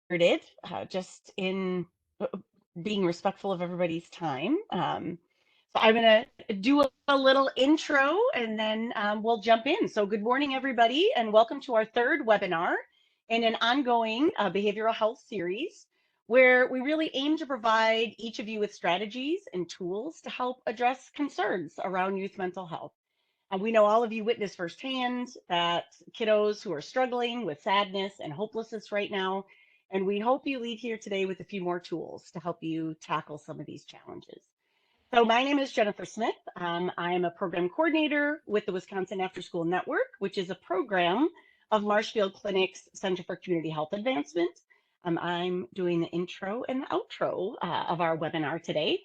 started, just in being respectful of everybody's time. So I'm going to do a little intro and then we'll jump in. So good morning, everybody, and welcome to our third webinar in an ongoing behavioral health series where we really aim to provide each of you with strategies and tools to help address concerns around youth mental health. And we know all of you witness firsthand that kiddos who are struggling with sadness and hopelessness right now. And we hope you leave here today with a few more tools to help you tackle some of these challenges. So my name is Jennifer Smith. I'm a program coordinator with the Wisconsin After School Network, which is a program of Marshfield Clinic's Center for Community Health Advancement. I'm doing the intro and the outro of our webinar today.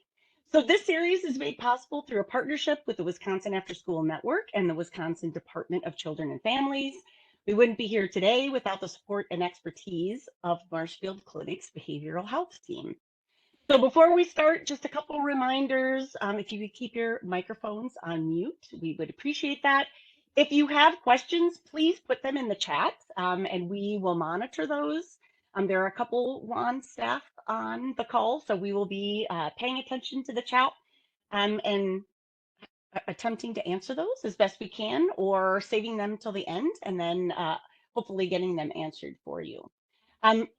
So this series is made possible through a partnership with the Wisconsin After School Network and the Wisconsin Department of Children and Families. We wouldn't be here today without the support and expertise of Marshfield Clinic's behavioral health team. So before we start, just a couple reminders. If you could keep your microphones on mute, we would appreciate that. If you have questions, please put them in the chat and we will monitor those. There are a couple WAN staff on the call, so we will be paying attention to the chat and attempting to answer those as best we can, or saving them till the end and then hopefully getting them answered for you.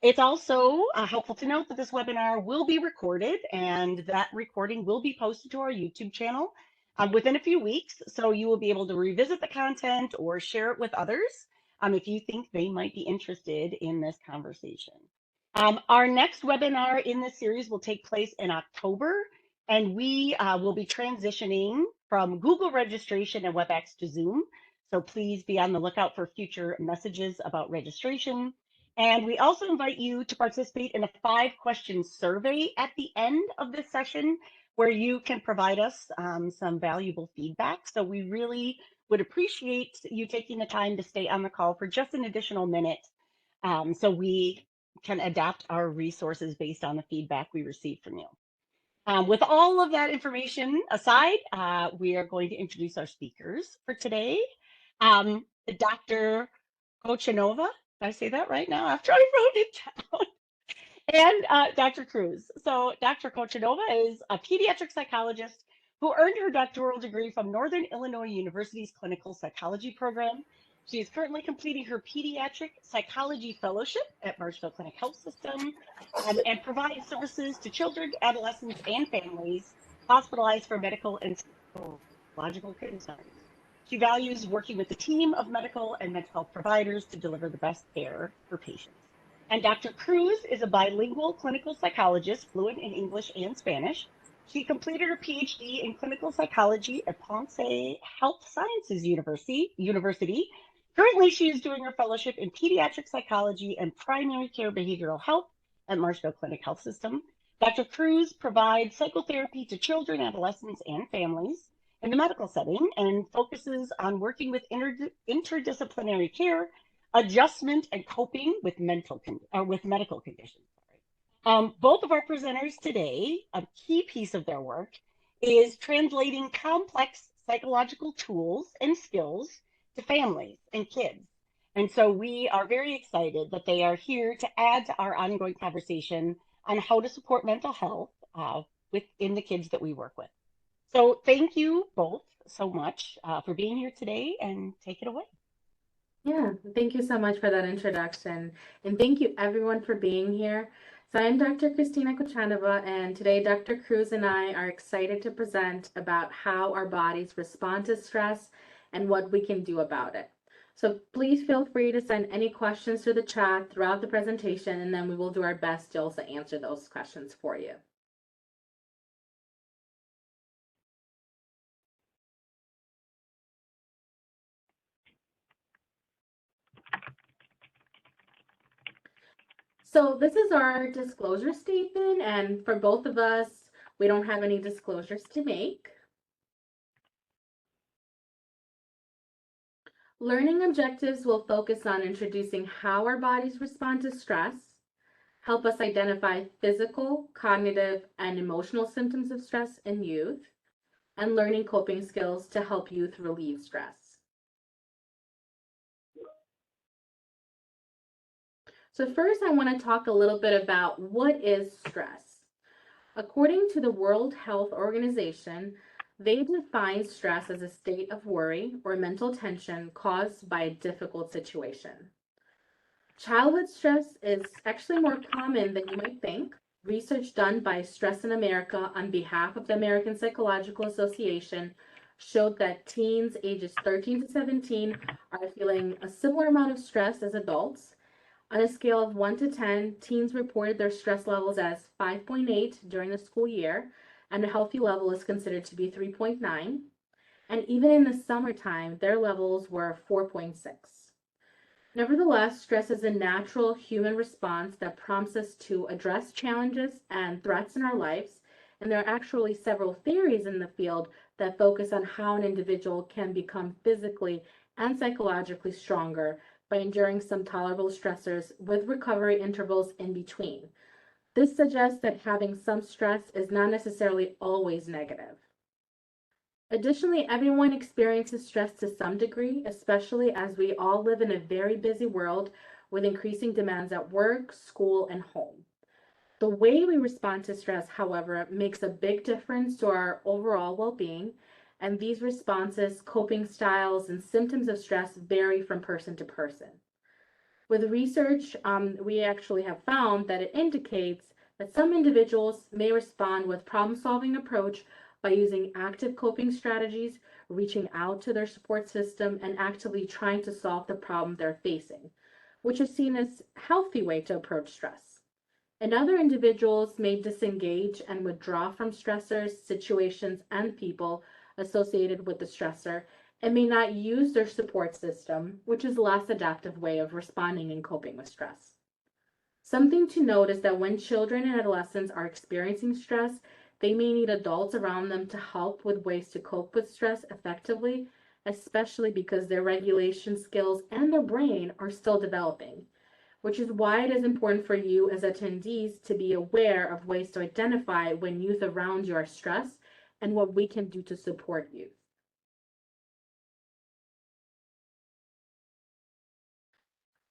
It's also helpful to note that this webinar will be recorded and that recording will be posted to our YouTube channel within a few weeks. So you will be able to revisit the content or share it with others if you think they might be interested in this conversation. Our next webinar in this series will take place in October, and we will be transitioning from Google registration and WebEx to Zoom. So please be on the lookout for future messages about registration. And we also invite you to participate in a 5-question survey at the end of this session where you can provide us some valuable feedback. So we really would appreciate you taking the time to stay on the call for just an additional minute so we can adapt our resources based on the feedback we receive from you. With all of that information aside, we are going to introduce our speakers for today. Dr. Kochanova, did I say that right now after I wrote it down? And Dr. Cruz. So Dr. Kochanova is a pediatric psychologist who earned her doctoral degree from Northern Illinois University's Clinical Psychology program. She is currently completing her pediatric psychology fellowship at Marshfield Clinic Health System and provides services to children, adolescents, and families hospitalized for medical and psychological concerns. She values working with a team of medical and mental health providers to deliver the best care for patients. And Dr. Cruz is a bilingual clinical psychologist, fluent in English and Spanish. She completed her PhD in clinical psychology at Ponce Health Sciences University. Currently, she is doing her fellowship in pediatric psychology and primary care behavioral health at Marshfield Clinic Health System. Dr. Cruz provides psychotherapy to children, adolescents, and families in the medical setting and focuses on working with interdisciplinary care, adjustment, and coping with medical conditions. Both of our presenters today, a key piece of their work is translating complex psychological tools and skills to families and kids. And so we are very excited that they are here to add to our ongoing conversation on how to support mental health within the kids that we work with. So thank you both so much for being here today, and take it away. Yeah, thank you so much for that introduction. And thank you everyone for being here. So I'm Dr. Christina Kochanova, and today Dr. Cruz and I are excited to present about how our bodies respond to stress and what we can do about it. So please feel free to send any questions to the chat throughout the presentation, and then we will do our best to also answer those questions for you. So this is our disclosure statement, and for both of us, we don't have any disclosures to make. Learning objectives will focus on introducing how our bodies respond to stress, help us identify physical, cognitive, and emotional symptoms of stress in youth, and learning coping skills to help youth relieve stress. So first, I want to talk a little bit about what is stress. According to the World Health Organization, they define stress as a state of worry or mental tension caused by a difficult situation. Childhood stress is actually more common than you might think. Research done by Stress in America on behalf of the American Psychological Association showed that teens ages 13 to 17 are feeling a similar amount of stress as adults. On a scale of 1 to 10, teens reported their stress levels as 5.8 during the school year, and a healthy level is considered to be 3.9. And even in the summertime, their levels were 4.6. Nevertheless, stress is a natural human response that prompts us to address challenges and threats in our lives. And there are actually several theories in the field that focus on how an individual can become physically and psychologically stronger by enduring some tolerable stressors with recovery intervals in between. This suggests that having some stress is not necessarily always negative. Additionally, everyone experiences stress to some degree, especially as we all live in a very busy world with increasing demands at work, school, and home. The way we respond to stress, however, makes a big difference to our overall well being, and these responses, coping styles, and symptoms of stress vary from person to person. With research, we actually have found that it indicates that some individuals may respond with problem-solving approach by using active coping strategies, reaching out to their support system, and actively trying to solve the problem they're facing, which is seen as a healthy way to approach stress. And other individuals may disengage and withdraw from stressors, situations, and people associated with the stressor, and may not use their support system, which is a less adaptive way of responding and coping with stress. Something to note is that when children and adolescents are experiencing stress, they may need adults around them to help with ways to cope with stress effectively, especially because their regulation skills and their brain are still developing, which is why it is important for you as attendees to be aware of ways to identify when youth around you are stressed and what we can do to support you.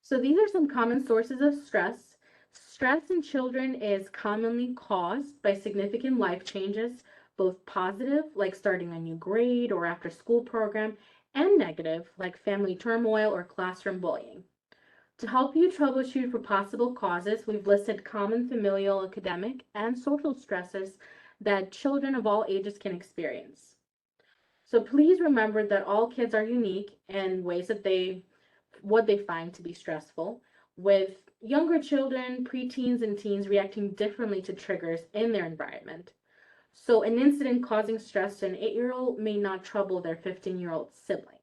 So these are some common sources of stress. Stress in children is commonly caused by significant life changes, both positive, like starting a new grade or after school program, and negative, like family turmoil or classroom bullying. To help you troubleshoot for possible causes, we've listed common familial, academic, and social stresses that children of all ages can experience. So please remember that all kids are unique in ways that what they find to be stressful, with younger children, preteens, and teens reacting differently to triggers in their environment. So an incident causing stress to an 8-year-old may not trouble their 15-year-old sibling.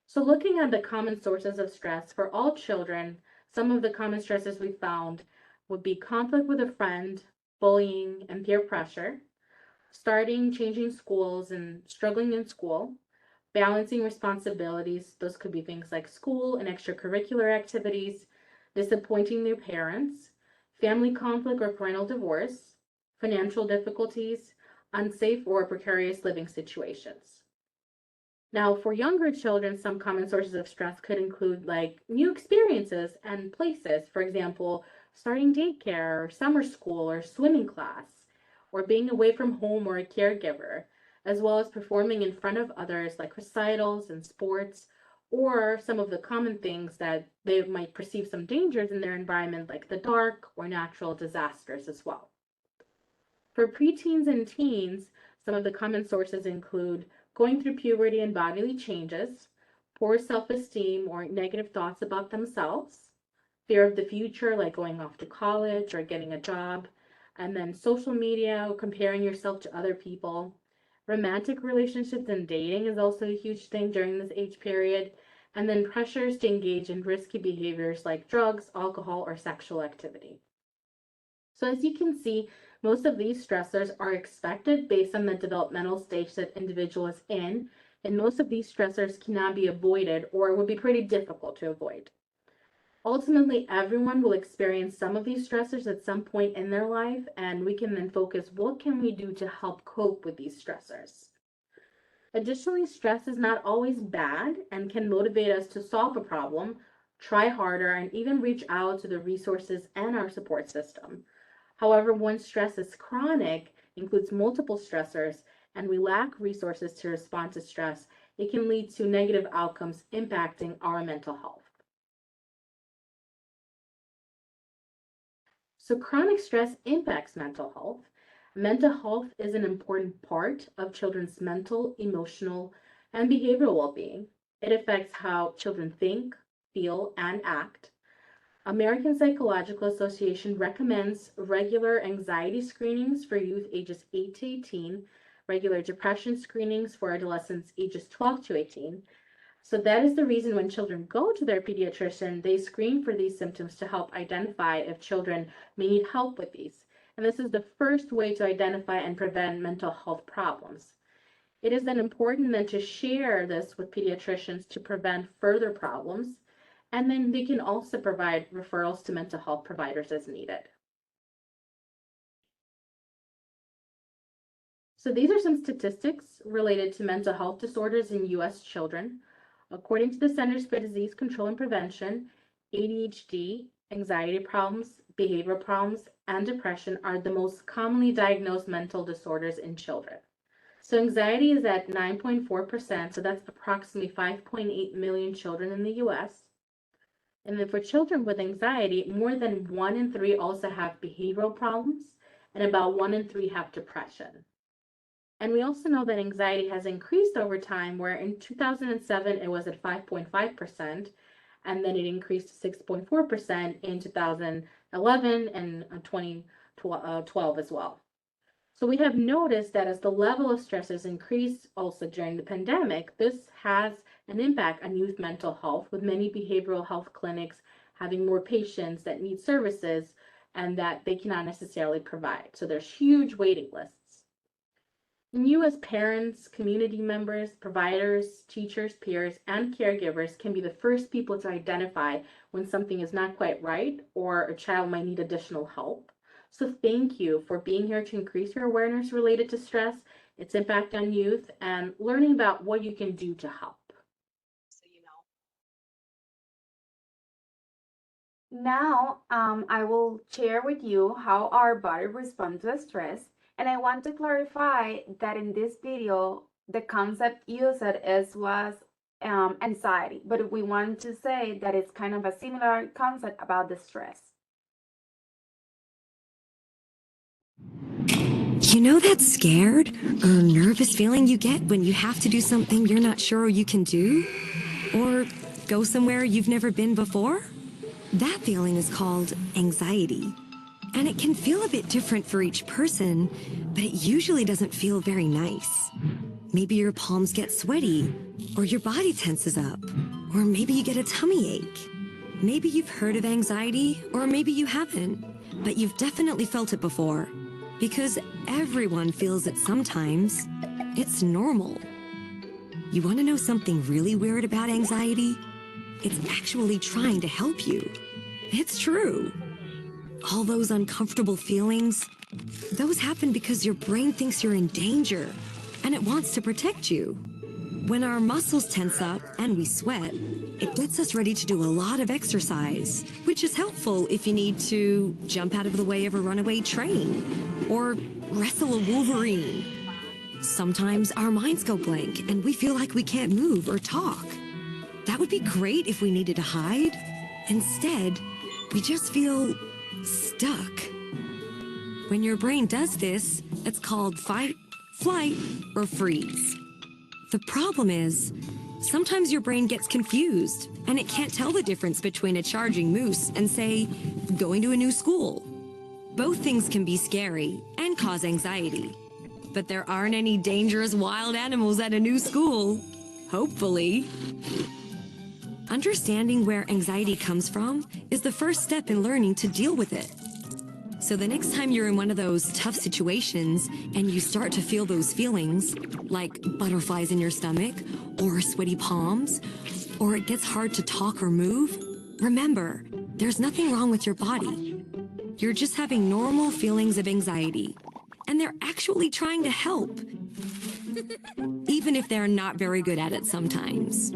So looking at the common sources of stress for all children, some of the common stresses we found would be conflict with a friend, bullying, and peer pressure, starting, changing schools, and struggling in school, balancing responsibilities. Those could be things like school and extracurricular activities, disappointing their parents, family conflict or parental divorce, financial difficulties, unsafe or precarious living situations. Now, for younger children, some common sources of stress could include like new experiences and places. For example, starting daycare or summer school or swimming class, or being away from home or a caregiver, as well as performing in front of others like recitals and sports, or some of the common things that they might perceive some dangers in their environment, like the dark or natural disasters as well. For preteens and teens, some of the common sources include going through puberty and bodily changes, poor self esteem or negative thoughts about themselves, fear of the future, like going off to college or getting a job, and then social media, comparing yourself to other people. Romantic relationships and dating is also a huge thing during this age period. And then pressures to engage in risky behaviors like drugs, alcohol, or sexual activity. So as you can see, most of these stressors are expected based on the developmental stage that individual is in, and most of these stressors cannot be avoided or would be pretty difficult to avoid. Ultimately, everyone will experience some of these stressors at some point in their life, and we can then focus what can we do to help cope with these stressors. Additionally, stress is not always bad and can motivate us to solve a problem, try harder, and even reach out to the resources and our support system. However, when stress is chronic, includes multiple stressors, and we lack resources to respond to stress, it can lead to negative outcomes impacting our mental health. So, chronic stress impacts mental health. Mental health is an important part of children's mental, emotional, and behavioral well being. It affects how children think, feel, and act. American Psychological Association recommends regular anxiety screenings for youth ages 8 to 18, regular depression screenings for adolescents ages 12 to 18. So that is the reason when children go to their pediatrician, they screen for these symptoms to help identify if children may need help with these. And this is the first way to identify and prevent mental health problems. It is then important then to share this with pediatricians to prevent further problems, and then they can also provide referrals to mental health providers as needed. So these are some statistics related to mental health disorders in US children. According to the Centers for Disease Control and Prevention, ADHD, anxiety problems, behavioral problems, and depression are the most commonly diagnosed mental disorders in children. So anxiety is at 9.4%, so that's approximately 5.8 million children in the US. And then for children with anxiety, more than 1 in 3 also have behavioral problems, and about 1 in 3 have depression. And we also know that anxiety has increased over time, where in 2007 it was at 5.5%, and then it increased to 6.4% in 2011 and 2012 as well. So we have noticed that as the level of stress has increased also during the pandemic, this has an impact on youth mental health, with many behavioral health clinics having more patients that need services and that they cannot necessarily provide. So there's huge waiting lists. And you, as parents, community members, providers, teachers, peers, and caregivers, can be the first people to identify when something is not quite right or a child might need additional help. So thank you for being here to increase your awareness related to stress, its impact on youth, and learning about what you can do to help. Now, I will share with you how our body responds to stress. And I want to clarify that in this video, the concept used was anxiety, but we want to say that it's kind of a similar concept about the stress. You know that scared or nervous feeling you get when you have to do something you're not sure you can do? Or go somewhere you've never been before? That feeling is called anxiety. And it can feel a bit different for each person, but it usually doesn't feel very nice. Maybe your palms get sweaty, or your body tenses up, or maybe you get a tummy ache. Maybe you've heard of anxiety, or maybe you haven't, but you've definitely felt it before. Because everyone feels it sometimes. It's normal. You want to know something really weird about anxiety? It's actually trying to help you. It's true. All those uncomfortable feelings, those happen because your brain thinks you're in danger, and it wants to protect you. When our muscles tense up and we sweat, it gets us ready to do a lot of exercise, which is helpful if you need to jump out of the way of a runaway train or wrestle a wolverine. Sometimes our minds go blank and we feel like we can't move or talk. That would be great if we needed to hide. Instead, we just feel stuck. When your brain does this, it's called fight, flight, or freeze. The problem is, sometimes your brain gets confused and it can't tell the difference between a charging moose and, say, going to a new school. Both things can be scary and cause anxiety. But there aren't any dangerous wild animals at a new school. Hopefully. Understanding where anxiety comes from is the first step in learning to deal with it. So the next time you're in one of those tough situations and you start to feel those feelings, like butterflies in your stomach, or sweaty palms, or it gets hard to talk or move, remember, there's nothing wrong with your body. You're just having normal feelings of anxiety, and they're actually trying to help, even if they're not very good at it sometimes.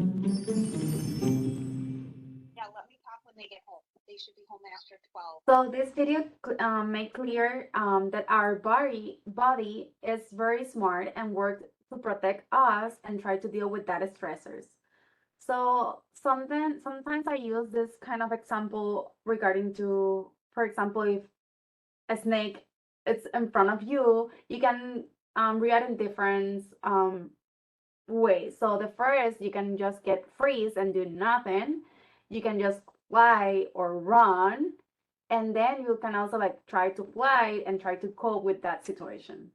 Yeah, let me So this video made clear that our body is very smart and works to protect us and try to deal with that stressors. So sometimes I use this kind of example regarding to, for example, if a snake is in front of you, you can react in different ways. So the first, you can just get freeze and do nothing. You can just fly or run, and then you can also like try to fly and try to cope with that situation.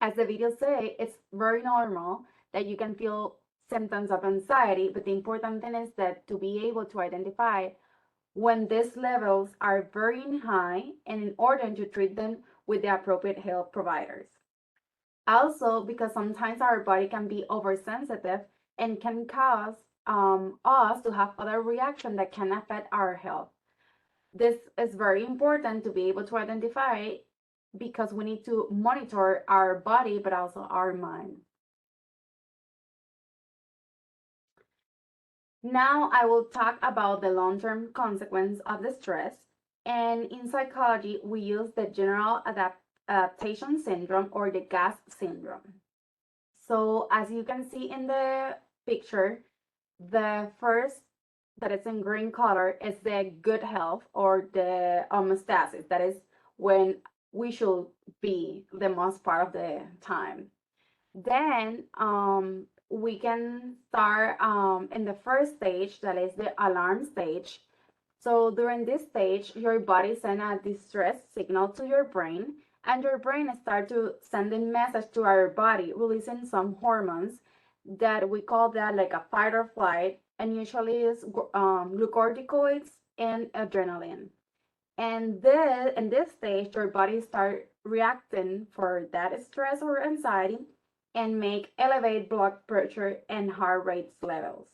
As the videos say, it's very normal that you can feel symptoms of anxiety, but the important thing is that to be able to identify when these levels are very high and in order to treat them with the appropriate health providers. Also, because sometimes our body can be oversensitive and can cause us to have other reactions that can affect our health. This is very important to be able to identify because we need to monitor our body, but also our mind. Now I will talk about the long-term consequence of the stress. And in psychology, we use the general adaptation syndrome or the GAS syndrome. So as you can see in the picture, the first that is in green color is the good health or the homeostasis. That is when we should be the most part of the time. Then we can start in the first stage, that is the alarm stage. So during this stage, your body sends a distress signal to your brain, and your brain starts to send a message to our body, releasing some hormones that we call that like a fight or flight, and usually is glucocorticoids and adrenaline. And then in this stage, your body start reacting for that stress or anxiety and make elevate blood pressure and heart rate levels.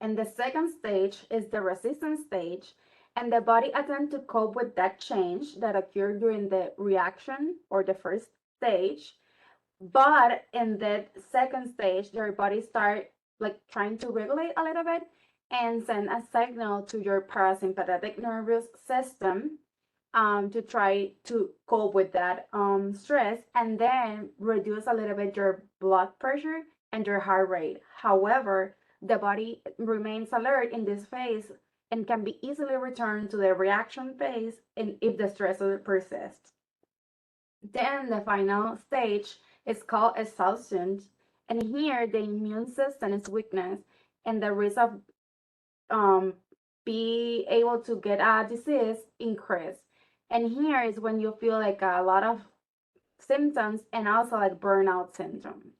And the second stage is the resistance stage, and the body attempts to cope with that change that occurred during the reaction or the first stage. But in that second stage, your body start like trying to regulate a little bit and send a signal to your parasympathetic nervous system to try to cope with that stress and then reduce a little bit your blood pressure and your heart rate. However, the body remains alert in this phase and can be easily returned to the reaction phase and if the stressor persists. Then the final stage is called exhaustion, and here the immune system is weakness and the risk of be able to get a disease increase. And here is when you feel like a lot of symptoms and also like burnout symptoms.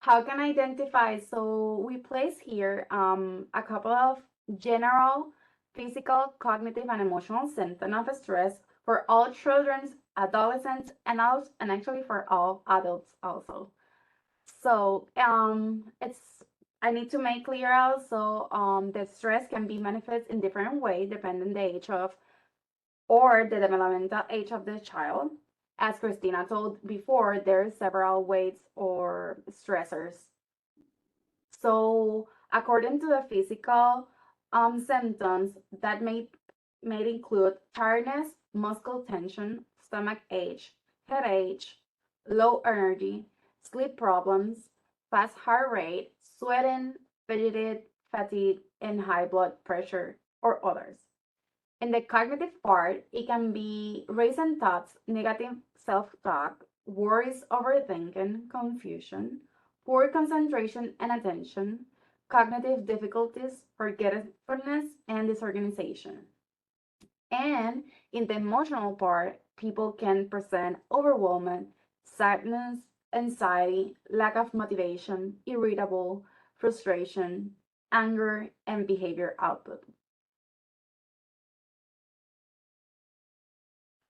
How can I identify? So we place here a couple of general physical, cognitive, and emotional symptoms of stress for all children, adolescents, and actually for all adults also. So it's I need to make clear also that stress can be manifest in different ways depending the age of or the developmental age of the child. As Christina told before, there are several ways or stressors. So according to the physical symptoms that may include tiredness, muscle tension, stomach ache, headache, low energy, sleep problems, fast heart rate, sweating, fatigue, and high blood pressure, or others. In the cognitive part, it can be racing thoughts, negative self-talk, worries, overthinking, confusion, poor concentration and attention, cognitive difficulties, forgetfulness, and disorganization. And in the emotional part, people can present overwhelming, sadness, anxiety, lack of motivation, irritable, frustration, anger, and behavior output.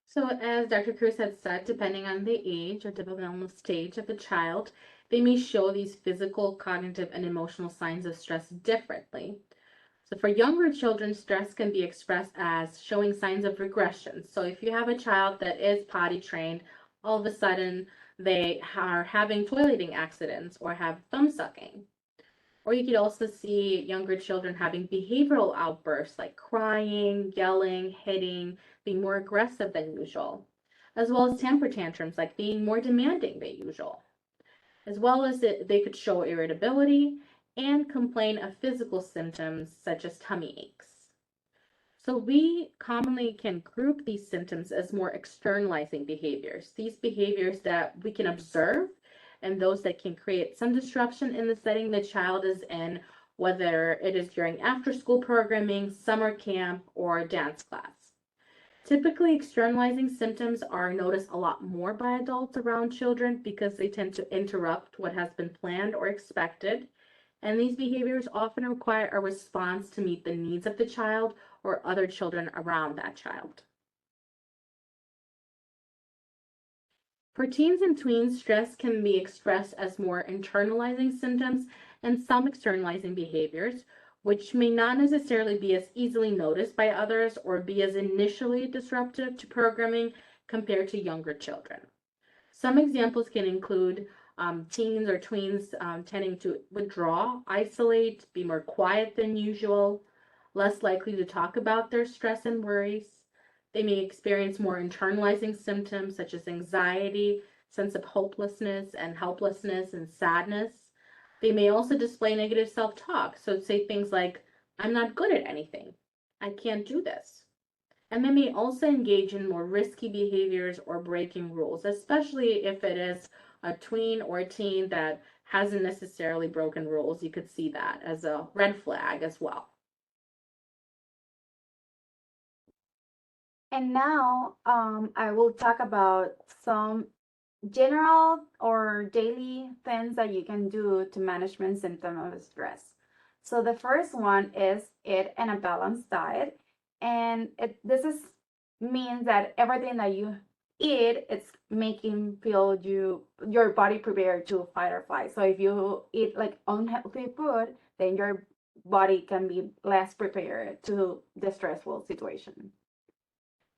So, as Dr. Cruz had said, depending on the age or developmental stage of the child, they may show these physical, cognitive, and emotional signs of stress differently. So, for younger children, stress can be expressed as showing signs of regression. So, if you have a child that is potty trained, all of a sudden they are having toileting accidents or have thumb sucking. Or you could also see younger children having behavioral outbursts like crying, yelling, hitting, being more aggressive than usual, as well as temper tantrums like being more demanding than usual, as well as they could show irritability and complain of physical symptoms such as tummy aches. So we commonly can group these symptoms as more externalizing behaviors, these behaviors that we can observe and those that can create some disruption in the setting the child is in, whether it is during after school programming, summer camp, or dance class. Typically, externalizing symptoms are noticed a lot more by adults around children because they tend to interrupt what has been planned or expected, and these behaviors often require a response to meet the needs of the child or other children around that child. For teens and tweens, stress can be expressed as more internalizing symptoms and some externalizing behaviors, which may not necessarily be as easily noticed by others or be as initially disruptive to programming compared to younger children. Some examples can include teens or tweens tending to withdraw, isolate, be more quiet than usual, less likely to talk about their stress and worries. They may experience more internalizing symptoms such as anxiety, sense of hopelessness and helplessness and sadness. They may also display negative self talk, so say things like, I'm not good at anything, I can't do this. And they may also engage in more risky behaviors or breaking rules, especially if it is a tween or a teen that hasn't necessarily broken rules. You could see that as a red flag as well. And now I will talk about some general or daily things that you can do to management symptom of stress. So the first one is eat in a balanced diet, and this is means that everything that you eat, it's making feel your body prepared to fight or flight. So if you eat like unhealthy food, then your body can be less prepared to the stressful situation.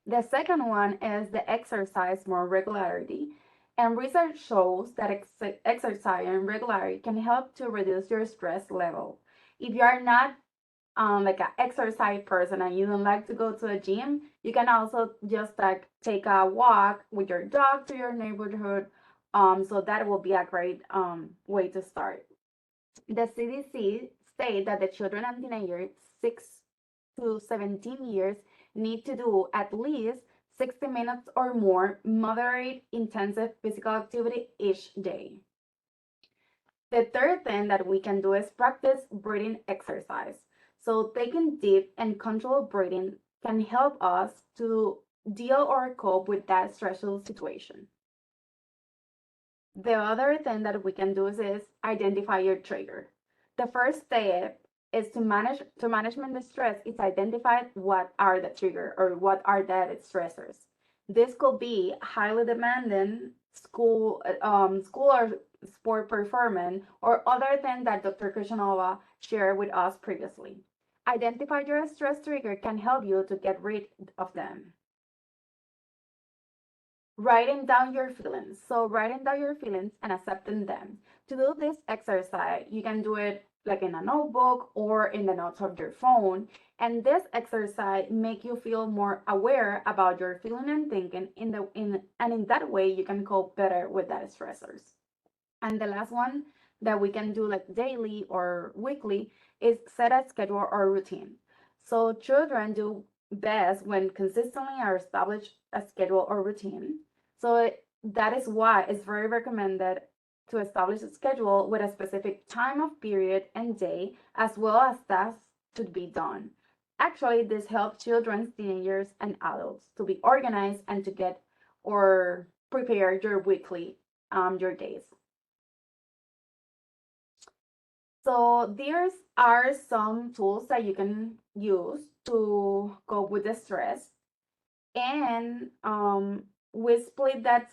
The second one is the exercise more regularity. And research shows that exercise and regularity can help to reduce your stress level. If you are not like an exercise person and you don't like to go to a gym, you can also just like take a walk with your dog to your neighborhood. So that will be a great way to start. The CDC state that the children and teenagers 6 to 17 years need to do at least 60 minutes or more moderate intensive physical activity each day. The third thing that we can do is practice breathing exercise. So taking deep and controlled breathing can help us to deal or cope with that stressful situation. The other thing that we can do is identify your trigger. The first step is to management the stress is identify what are the trigger or what are the stressors. This could be highly demanding school or sport performance or other things that Dr. Krishnova shared with us previously. Identify your stress trigger can help you to get rid of them. Writing down your feelings. So writing down your feelings and accepting them. To do this exercise, you can do it like in a notebook or in the notes of your phone. And this exercise make you feel more aware about your feeling and thinking and in that way you can cope better with that stressors. And the last one that we can do like daily or weekly is set a schedule or routine. So children do best when consistently are established a schedule or routine. So that is why it's very recommended to establish a schedule with a specific time of period and day, as well as tasks to be done. Actually, this helps children, teenagers, and adults to be organized and to get or prepare your weekly your days. So there are some tools that you can use to cope with the stress, and we split that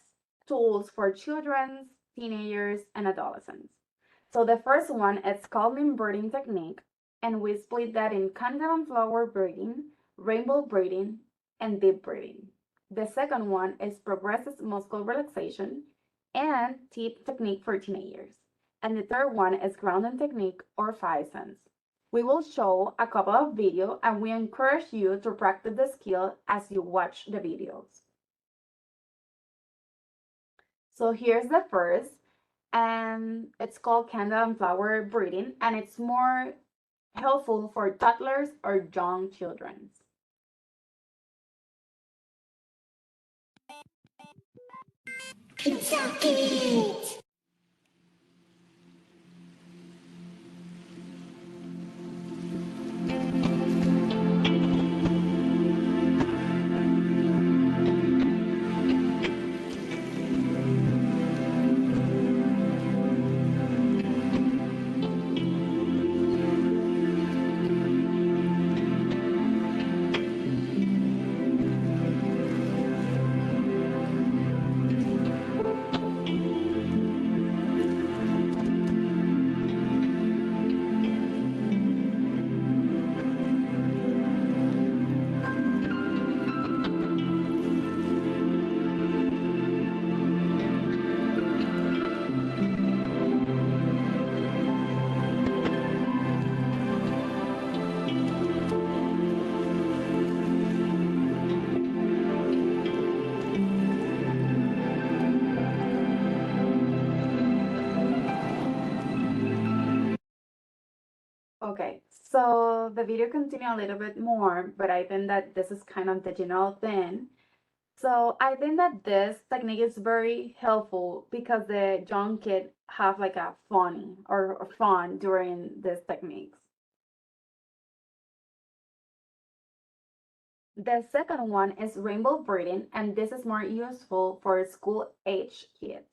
tools for children, teenagers, and adolescents. So the first one is calming breathing technique, and we split that in candle and flower breathing, rainbow breathing, and deep breathing. The second one is progressive muscle relaxation and deep technique for teenagers. And the third one is grounding technique or 5 cents. We will show a couple of videos and we encourage you to practice the skill as you watch the videos. So here's the first, and it's called candle and flower breathing, and it's more helpful for toddlers or young children. Okay, so the video continue a little bit more, but I think that this is kind of the general thing. So I think that this technique is very helpful because the young kid have like a funny or fun during these techniques. The second one is rainbow breathing, and this is more useful for school age kids.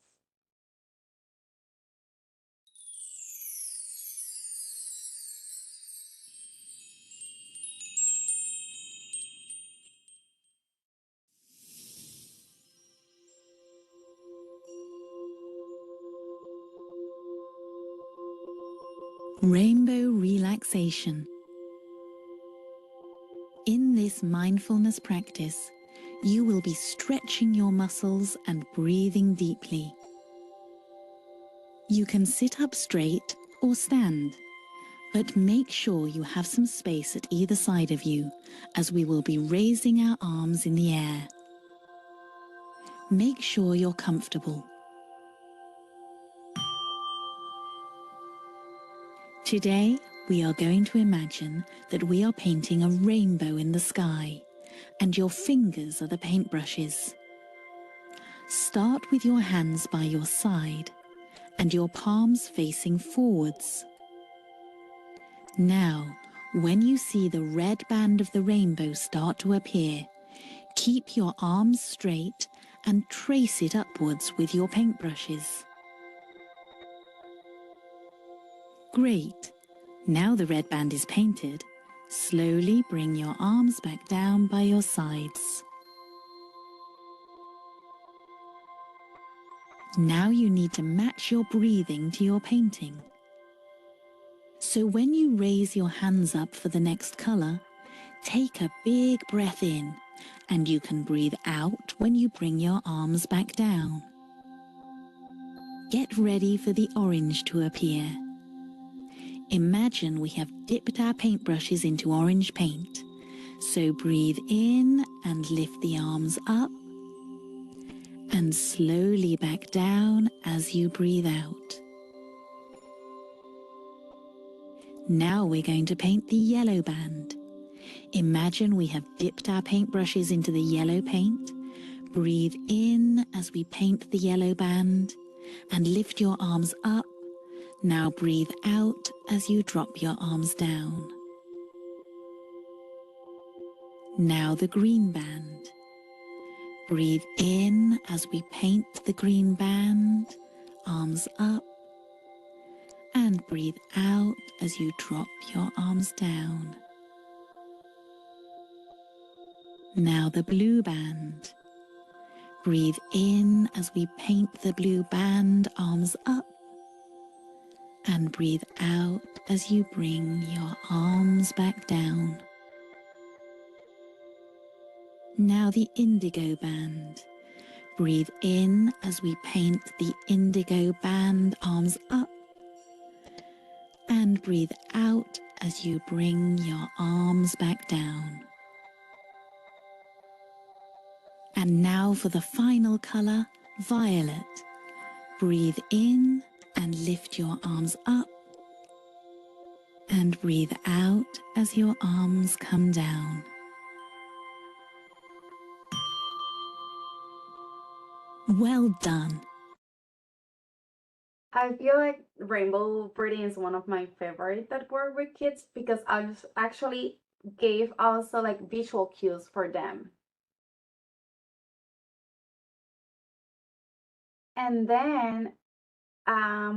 Rainbow relaxation. In this mindfulness practice, you will be stretching your muscles and breathing deeply. You can sit up straight or stand, but make sure you have some space at either side of you, as we will be raising our arms in the air. Make sure you're comfortable. Today, we are going to imagine that we are painting a rainbow in the sky, and your fingers are the paintbrushes. Start with your hands by your side and your palms facing forwards. Now, when you see the red band of the rainbow start to appear, keep your arms straight and trace it upwards with your paintbrushes. Great! Now the red band is painted, slowly bring your arms back down by your sides. Now you need to match your breathing to your painting. So when you raise your hands up for the next color, take a big breath in, and you can breathe out when you bring your arms back down. Get ready for the orange to appear. Imagine we have dipped our paintbrushes into orange paint. So breathe in and lift the arms up, and slowly back down as you breathe out. Now we're going to paint the yellow band. Imagine we have dipped our paintbrushes into the yellow paint. Breathe in as we paint the yellow band and lift your arms up. Now breathe out as you drop your arms down. Now the green band. Breathe in as we paint the green band, arms up, and breathe out as you drop your arms down. Now the blue band. Breathe in as we paint the blue band, arms up, and breathe out as you bring your arms back down. Now the indigo band. Breathe in as we paint the indigo band, arms up, and breathe out as you bring your arms back down. And now for the final color, violet. Breathe in and lift your arms up, and breathe out as your arms come down. Well done. I feel like rainbow breathing is one of my favorite that work with kids because I've actually gave also like visual cues for them. And then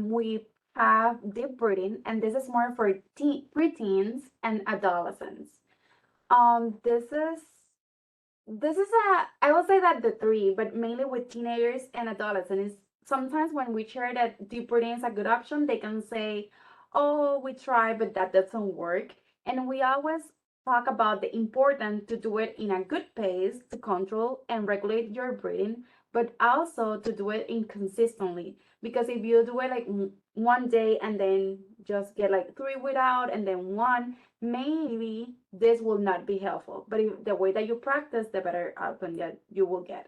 we have deep breathing, and this is more for preteens and adolescents. This is a, I will say that the three, but mainly with teenagers and adolescents. Sometimes when we share that deep breathing is a good option, they can say, "Oh, we try, but that doesn't work." And we always talk about the importance to do it in a good pace to control and regulate your breathing, but also to do it inconsistently. Because if you do it like one day and then just get like three without, and then one, maybe this will not be helpful. But if the way that you practice, the better outcome that you will get.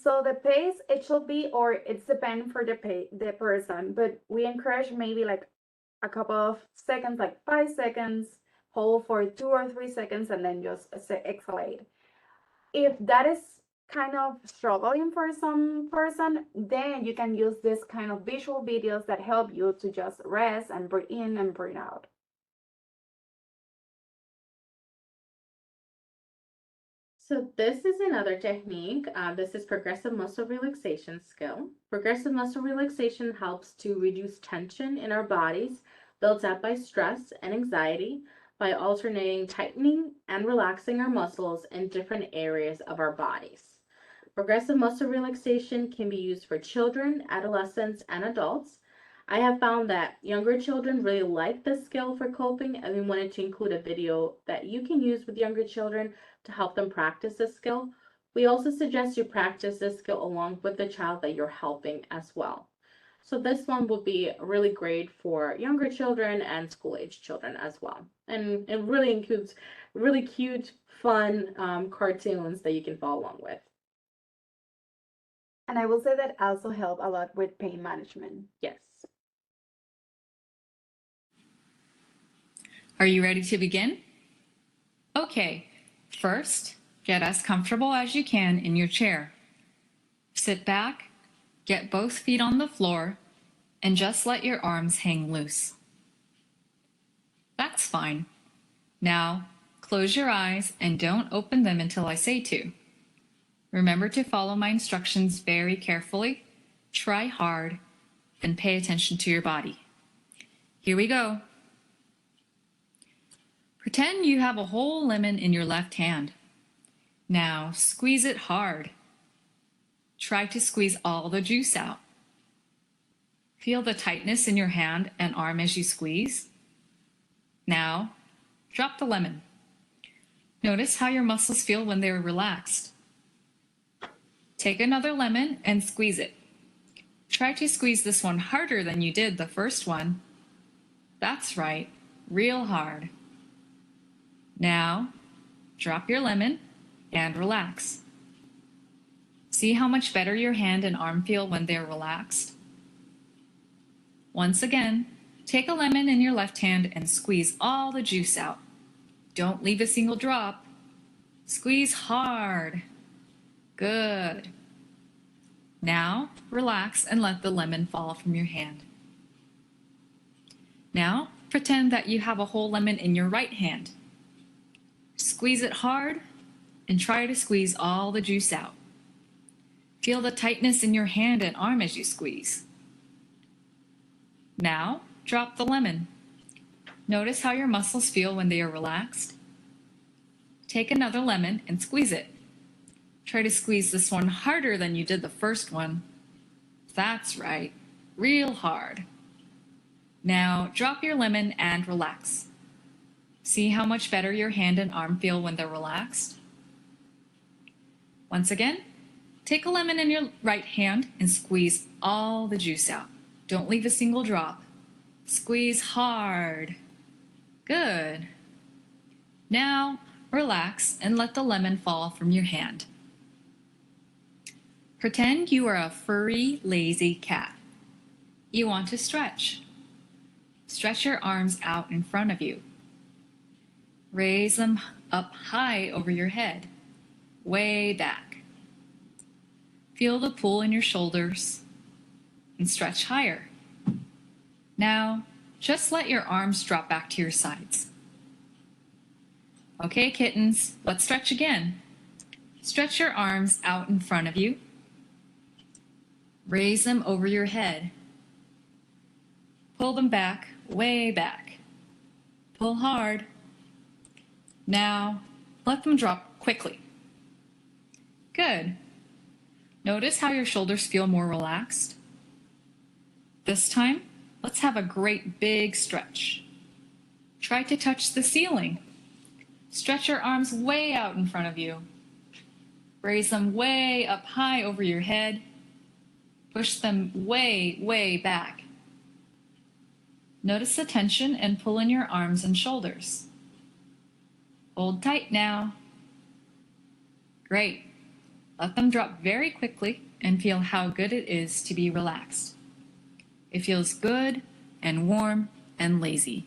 So the pace it should be, or it's depend for the person, but we encourage maybe like a couple of seconds, like 5 seconds, hold for 2 or 3 seconds, and then just exhalate. If that is kind of struggling for some person, then you can use this kind of visual videos that help you to just rest and breathe in and breathe out. So this is another technique. This is progressive muscle relaxation skill. Progressive muscle relaxation helps to reduce tension in our bodies built up by stress and anxiety by alternating tightening and relaxing our muscles in different areas of our bodies. Progressive muscle relaxation can be used for children, adolescents, and adults. I have found that younger children really like this skill for coping, and we wanted to include a video that you can use with younger children to help them practice this skill. We also suggest you practice this skill along with the child that you're helping as well. So this one will be really great for younger children and school-age children as well. And it really includes really cute, fun cartoons that you can follow along with. And I will say that also help a lot with pain management. Yes. Are you ready to begin? Okay, first, get as comfortable as you can in your chair. Sit back, get both feet on the floor, and just let your arms hang loose. That's fine. Now, close your eyes and don't open them until I say to. Remember to follow my instructions very carefully, try hard, and pay attention to your body. Here we go. Pretend you have a whole lemon in your left hand. Now squeeze it hard. Try to squeeze all the juice out. Feel the tightness in your hand and arm as you squeeze. Now, drop the lemon. Notice how your muscles feel when they're relaxed. Take another lemon and squeeze it. Try to squeeze this one harder than you did the first one. That's right, real hard. Now, drop your lemon and relax. See how much better your hand and arm feel when they're relaxed? Once again, take a lemon in your left hand and squeeze all the juice out. Don't leave a single drop. Squeeze hard. Good. Now, relax and let the lemon fall from your hand. Now, pretend that you have a whole lemon in your right hand. Squeeze it hard and try to squeeze all the juice out. Feel the tightness in your hand and arm as you squeeze. Now, drop the lemon. Notice how your muscles feel when they are relaxed. Take another lemon and squeeze it. Try to squeeze this one harder than you did the first one. That's right, real hard. Now, drop your lemon and relax. See how much better your hand and arm feel when they're relaxed? Once again, take a lemon in your right hand and squeeze all the juice out. Don't leave a single drop. Squeeze hard. Good. Now, relax and let the lemon fall from your hand. Pretend you are a furry, lazy cat. You want to stretch. Stretch your arms out in front of you. Raise them up high over your head, way back. Feel the pull in your shoulders and stretch higher. Now, just let your arms drop back to your sides. Okay, kittens, let's stretch again. Stretch your arms out in front of you. Raise them over your head. Pull them back, way back. Pull hard. Now, let them drop quickly. Good. Notice how your shoulders feel more relaxed. This time, let's have a great big stretch. Try to touch the ceiling. Stretch your arms way out in front of you. Raise them way up high over your head. Push them way, way back. Notice the tension and pull in your arms and shoulders. Hold tight now. Great. Let them drop very quickly and feel how good it is to be relaxed. It feels good and warm and lazy.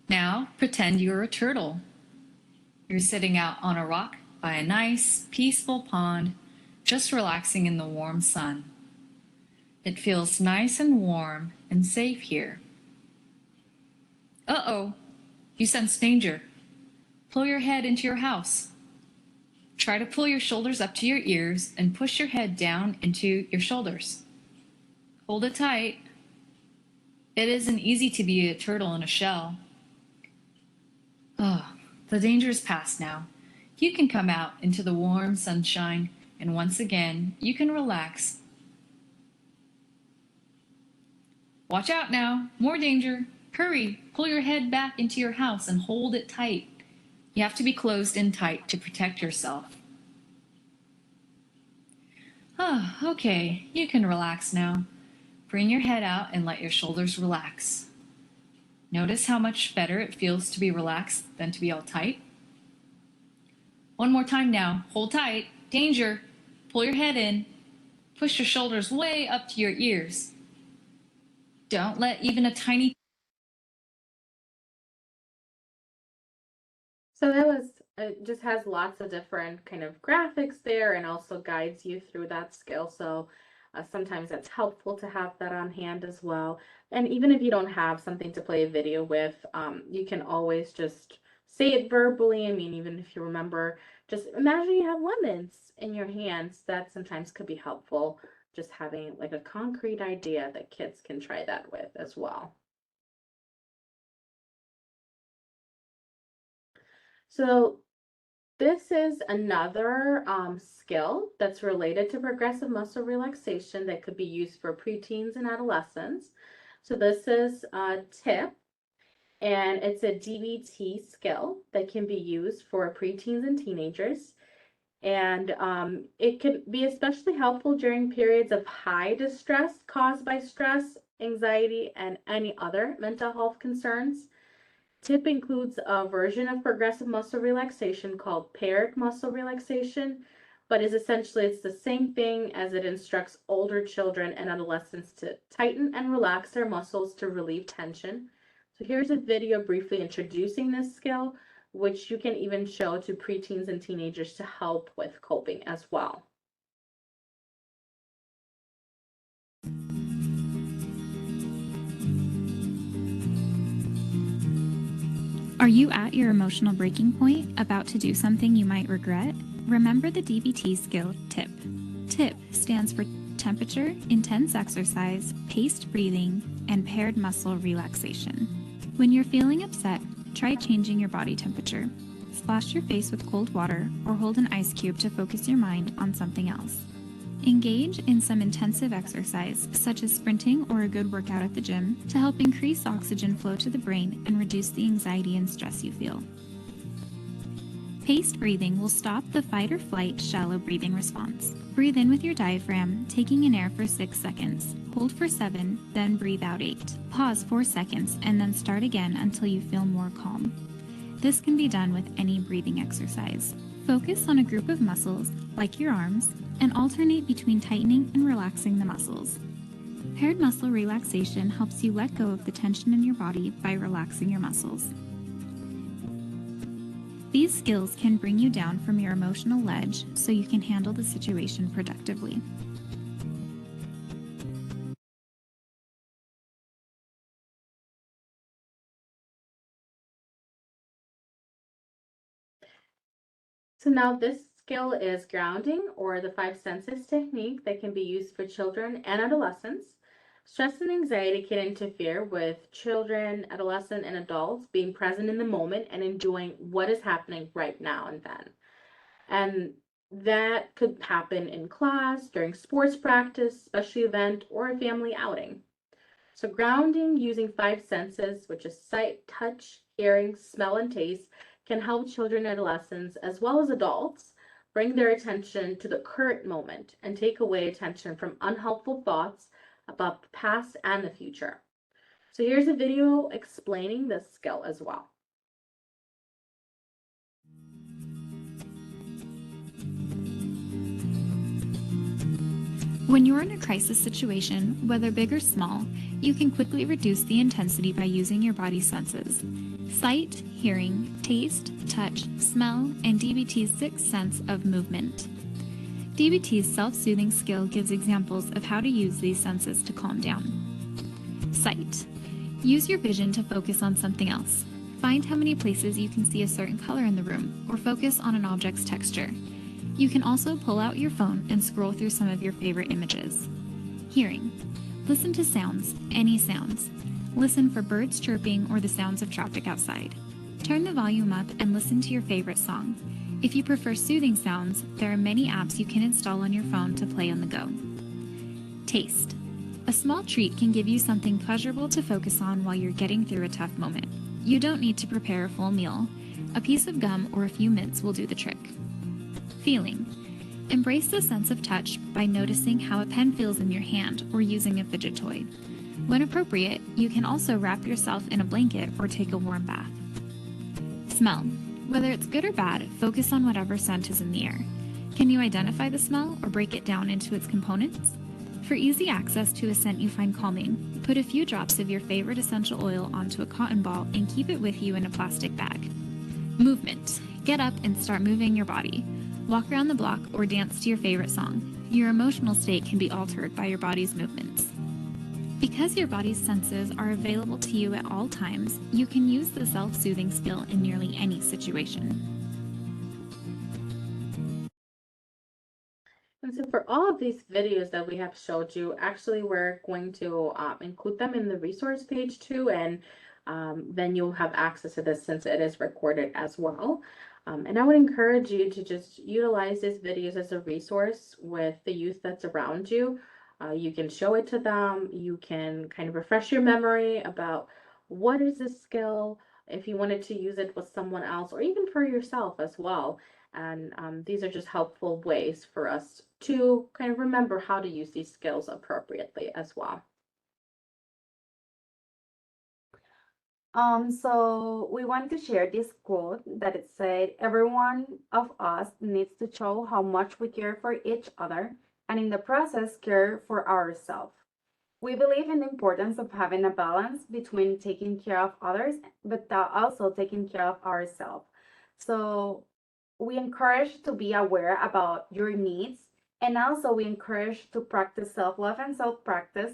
Now pretend you're a turtle. You're sitting out on a rock by a nice, peaceful pond, just relaxing in the warm sun. It feels nice and warm and safe here. Uh-oh, you sense danger. Pull your head into your house. Try to pull your shoulders up to your ears and push your head down into your shoulders. Hold it tight. It isn't easy to be a turtle in a shell. Oh, the danger is past now. You can come out into the warm sunshine, and once again, you can relax. Watch out now, more danger. Hurry, pull your head back into your house and hold it tight. You have to be closed in tight to protect yourself. Ah, okay, you can relax now. Bring your head out and let your shoulders relax. Notice how much better it feels to be relaxed than to be all tight. One more time now. Hold tight. Danger. Pull your head in. Push your shoulders way up to your ears. Don't let even a tiny... So that was, it just has lots of different kind of graphics there and also guides you through that skill. So sometimes that's helpful to have that on hand as well. And even if you don't have something to play a video with, you can always just say it verbally. I mean, even if you remember, just imagine you have lemons in your hands. That sometimes could be helpful, just having like a concrete idea that kids can try that with as well. So this is another skill that's related to progressive muscle relaxation that could be used for preteens and adolescents. So this is a tip, and it's a DBT skill that can be used for preteens and teenagers. And it can be especially helpful during periods of high distress caused by stress, anxiety, and any other mental health concerns. Tip includes a version of progressive muscle relaxation called paired muscle relaxation, but is essentially it's the same thing as it instructs older children and adolescents to tighten and relax their muscles to relieve tension. So here's a video briefly introducing this skill, which you can even show to preteens and teenagers to help with coping as well. Are you at your emotional breaking point, about to do something you might regret? Remember the DBT skill TIP. TIP stands for temperature, intense exercise, paced breathing, and paired muscle relaxation. When you're feeling upset, try changing your body temperature. Splash your face with cold water or hold an ice cube to focus your mind on something else. Engage in some intensive exercise, such as sprinting or a good workout at the gym, to help increase oxygen flow to the brain and reduce the anxiety and stress you feel. Paced breathing will stop the fight or flight shallow breathing response. Breathe in with your diaphragm, taking in air for 6 seconds. Hold for 7, then breathe out 8. Pause 4 seconds and then start again until you feel more calm. This can be done with any breathing exercise. Focus on a group of muscles, like your arms, and alternate between tightening and relaxing the muscles. Paired muscle relaxation helps you let go of the tension in your body by relaxing your muscles. These skills can bring you down from your emotional ledge so you can handle the situation productively. So now this skill is grounding, or the 5 senses technique that can be used for children and adolescents. Stress and anxiety can interfere with children, adolescents, and adults being present in the moment and enjoying what is happening right now and then. And that could happen in class, during sports practice, special event, or a family outing. So grounding using 5 senses, which is sight, touch, hearing, smell, and taste, can help children and adolescents, as well as adults, bring their attention to the current moment and take away attention from unhelpful thoughts about the past and the future. So here's a video explaining this skill as well. When you're in a crisis situation, whether big or small, you can quickly reduce the intensity by using your body's senses. Sight, hearing, taste, touch, smell, and DBT's 6th sense of movement. DBT's self-soothing skill gives examples of how to use these senses to calm down. Sight. Use your vision to focus on something else. Find how many places you can see a certain color in the room, or focus on an object's texture. You can also pull out your phone and scroll through some of your favorite images. Hearing. Listen to sounds, any sounds. Listen for birds chirping or the sounds of traffic outside. Turn the volume up and listen to your favorite song. If you prefer soothing sounds, there are many apps you can install on your phone to play on the go. Taste. A small treat can give you something pleasurable to focus on while you're getting through a tough moment. You don't need to prepare a full meal. A piece of gum or a few mints will do the trick. Feeling. Embrace the sense of touch by noticing how a pen feels in your hand or using a fidget toy. When appropriate, you can also wrap yourself in a blanket or take a warm bath. Smell. Whether it's good or bad, focus on whatever scent is in the air. Can you identify the smell or break it down into its components? For easy access to a scent you find calming, put a few drops of your favorite essential oil onto a cotton ball and keep it with you in a plastic bag. Movement. Get up and start moving your body. Walk around the block or dance to your favorite song. Your emotional state can be altered by your body's movements. Because your body's senses are available to you at all times, you can use the self-soothing skill in nearly any situation. And so for all of these videos that we have showed you, actually we're going to include them in the resource page too, and then you'll have access to this since it is recorded as well. And I would encourage you to just utilize these videos as a resource with the youth that's around you. You can show it to them. You can kind of refresh your memory about what is this skill, if you wanted to use it with someone else, or even for yourself as well. And these are just helpful ways for us to kind of remember how to use these skills appropriately as well. So we want to share this quote that it said, every one of us needs to show how much we care for each other and in the process care for ourselves. We believe in the importance of having a balance between taking care of others, but also taking care of ourselves. So we encourage to be aware about your needs, and also we encourage to practice self-love and self-practice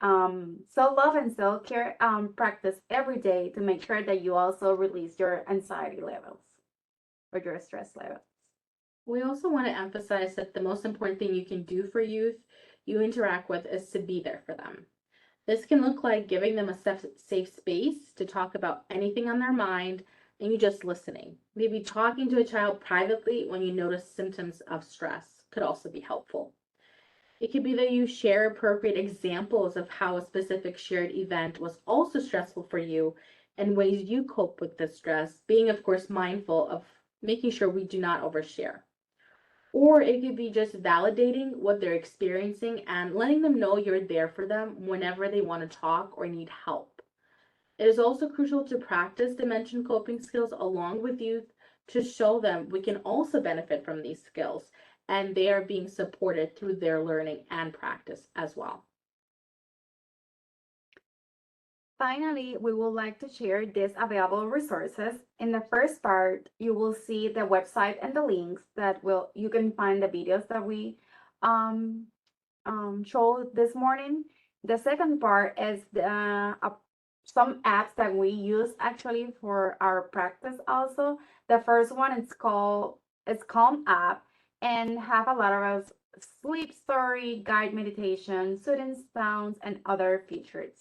self-love and self-care practice every day to make sure that you also release your anxiety levels or your stress levels. We also want to emphasize that the most important thing you can do for youth you interact with is to be there for them. This can look like giving them a safe space to talk about anything on their mind and you just listening. Maybe talking to a child privately when you notice symptoms of stress could also be helpful. It could be that you share appropriate examples of how a specific shared event was also stressful for you and ways you cope with the stress, being, of course, mindful of making sure we do not overshare. Or it could be just validating what they're experiencing and letting them know you're there for them whenever they want to talk or need help. It is also crucial to practice dementia coping skills along with youth to show them we can also benefit from these skills and they are being supported through their learning and practice as well. Finally, we would like to share these available resources. In the first part, you will see the website and the links that will you can find the videos that we um, showed this morning. The second part is some apps that we use actually for our practice also. The first one is called it's Calm app and have a lot of sleep story, guide meditation, soothing sounds, and other features.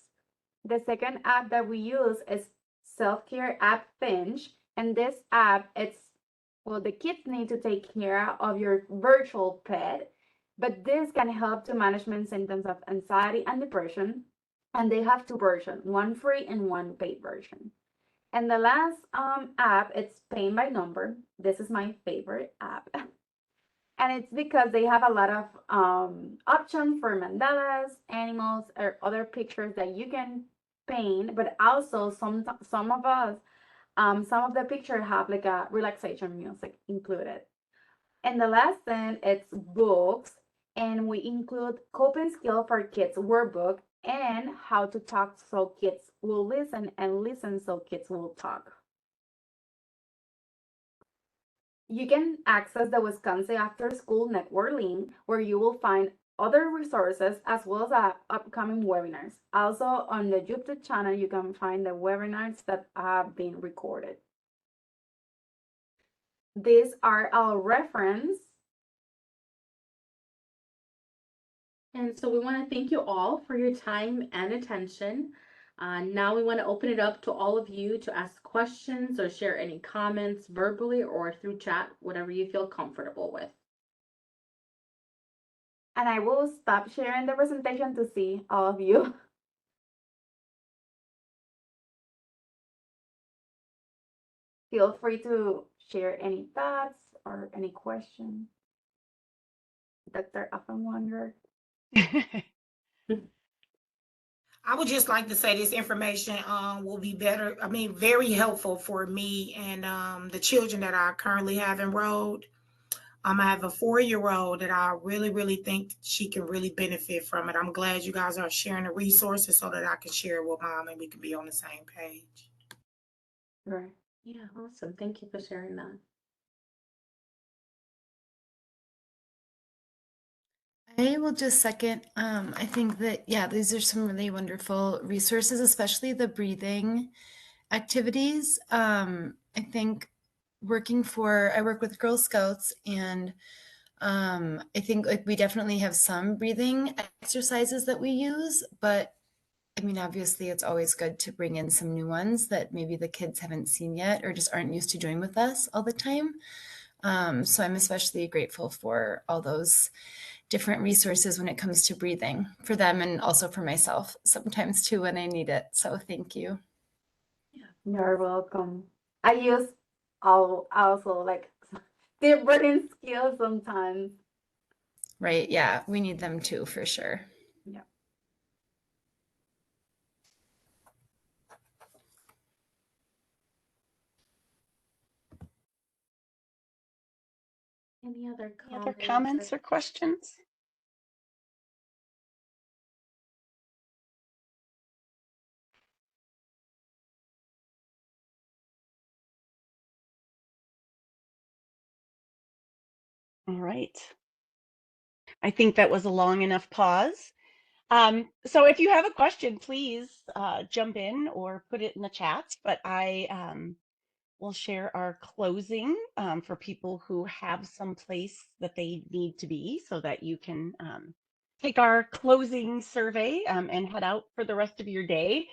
The second app that we use is self-care app Finch, and this app it's well the kids need to take care of your virtual pet, but this can help to management symptoms of anxiety and depression. And they have two versions, one free and one paid version. And the last app it's Pain by Number. This is my favorite app. And it's because they have a lot of options for mandalas, animals, or other pictures that you can paint. But also some of us, some of the pictures have like a relaxation music included. And the last thing it's books, and we include coping skill for kids workbook and how to talk so kids will listen and listen so kids will talk. You can access the Wisconsin After School Network link where you will find other resources as well as upcoming webinars. Also on the YouTube channel, you can find the webinars that have been recorded. These are our reference. And so we want to thank you all for your time and attention. Now we want to open it up to all of you to ask questions or share any comments verbally or through chat, whatever you feel comfortable with. And I will stop sharing the presentation to see all of you. Feel free to share any thoughts or any questions. Dr. Often Wonder. I would just like to say this information will be better. I mean, very helpful for me and the children that I currently have enrolled. I have a 4-year-old that I really, really think she can really benefit from it. I'm glad you guys are sharing the resources so that I can share it with mom and we can be on the same page. Right. Yeah, awesome. Thank you for sharing that. I will just second. I think that, yeah, these are some really wonderful resources, especially the breathing activities. I think I work with Girl Scouts, and I think like we definitely have some breathing exercises that we use, but I mean, obviously it's always good to bring in some new ones that maybe the kids haven't seen yet or just aren't used to doing with us all the time. So I'm especially grateful for all those different resources when it comes to breathing for them and also for myself sometimes too when I need it. So thank you. You're welcome. I use also like deep breathing skills sometimes. Right. Yeah. We need them too, for sure. Yeah. Any other Any other comments? comments or questions? All right. I think that was a long enough pause. So if you have a question, please jump in or put it in the chat. But I we'll share our closing for people who have some place that they need to be so that you can take our closing survey and head out for the rest of your day.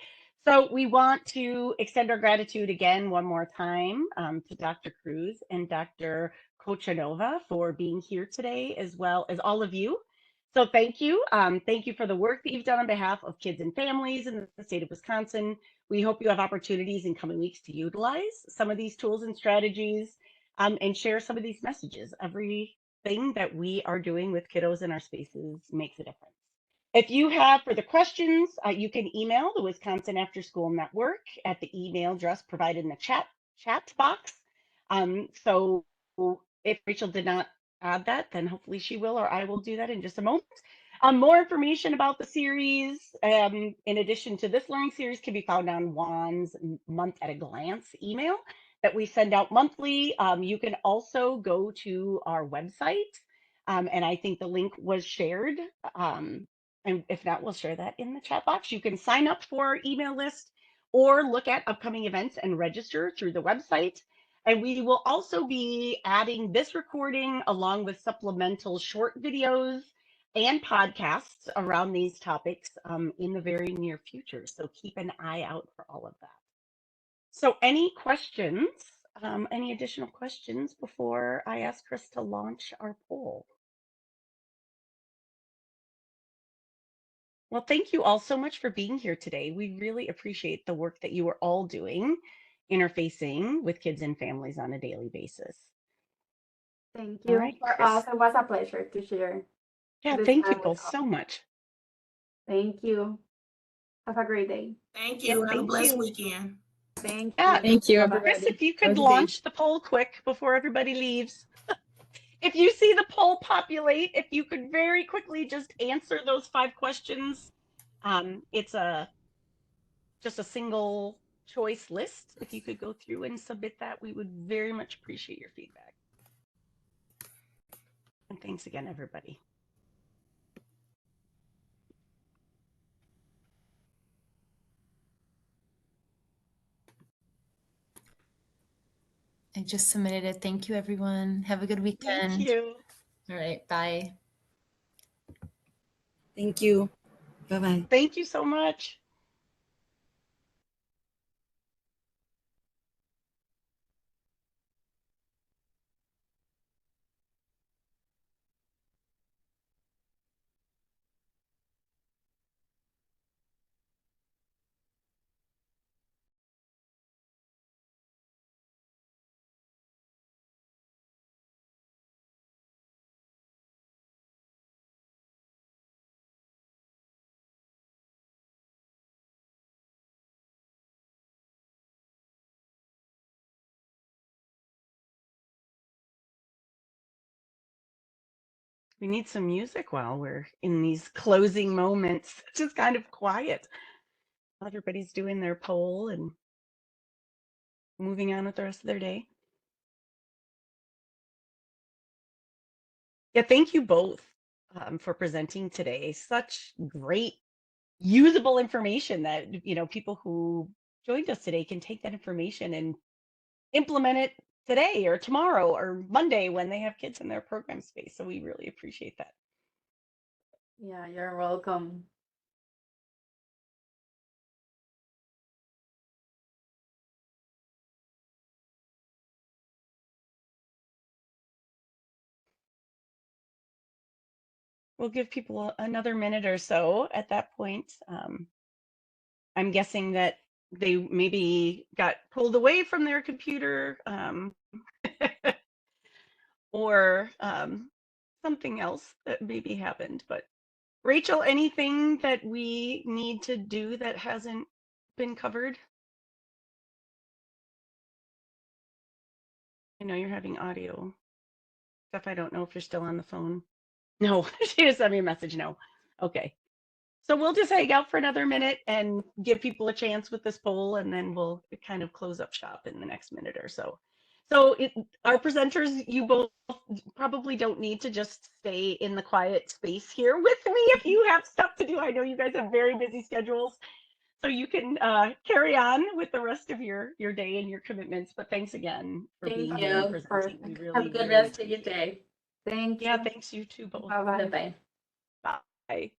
So we want to extend our gratitude again one more time to Dr. Cruz and Dr. Kochanova for being here today, as well as all of you. So thank you. Thank you for the work that you've done on behalf of kids and families in the state of Wisconsin. We hope you have opportunities in coming weeks to utilize some of these tools and strategies and share some of these messages. Everything that we are doing with kiddos in our spaces makes a difference. If you have further questions, you can email the Wisconsin After School Network at the email address provided in the chat box. So if Rachel did not add that, then hopefully she will, or I will do that in just a moment. More information about the series, in addition to this learning series, can be found on Juan's Month at a Glance email that we send out monthly. You can also go to our website, and I think the link was shared. And if not, we'll share that in the chat box. You can sign up for our email list or look at upcoming events and register through the website. And we will also be adding this recording along with supplemental short videos and podcasts around these topics in the very near future. So keep an eye out for all of that. So any questions, any additional questions before I ask Chris to launch our poll? Well, thank you all so much for being here today. We really appreciate the work that you are all doing, interfacing with kids and families on a daily basis. Thank All you. right, For Chris. us, it was a pleasure to share Yeah, this thank you time with both all. so much. Thank you. Have a great day. Thank Yep, you. Have a thank blessed you. weekend. Thank Yeah, you. Thank you, Bye-bye. Chris, everybody. if you Have a could good day. launch the poll quick before everybody leaves. If you see the poll populate, if you could very quickly just answer those 5 questions. It's just a single choice list. If you could go through and submit that, we would very much appreciate your feedback. And thanks again, everybody. I just submitted it. Thank you, everyone. Have a good weekend. Thank you. All right. Bye. Thank you. Bye-bye. Thank you so much. We need some music while we're in these closing moments. It's just kind of quiet. Everybody's doing their poll and moving on with the rest of their day. Yeah, thank you both for presenting today. Such great usable information that people who joined us today can take that information and implement it today or tomorrow or Monday when they have kids in their program space. So we really appreciate that. Yeah, you're welcome. We'll give people another minute or so at that point. I'm guessing that they maybe got pulled away from their computer or something else that maybe happened. But Rachel, anything that we need to do that hasn't been covered? I know you're having audio stuff. I don't know if you're still on the phone. No, she just sent me a message. No. Okay. So we'll just hang out for another minute and give people a chance with this poll, and then we'll kind of close up shop in the next minute or so. So our presenters, you both probably don't need to just stay in the quiet space here with me if you have stuff to do. I know you guys have very busy schedules. So you can carry on with the rest of your day and your commitments. But thanks again for being Thank here and you. presenting. We Have a really, good really rest of your appreciate it. day. Thank Yeah, you. thanks you too both. Bye bye. Bye-bye. Bye.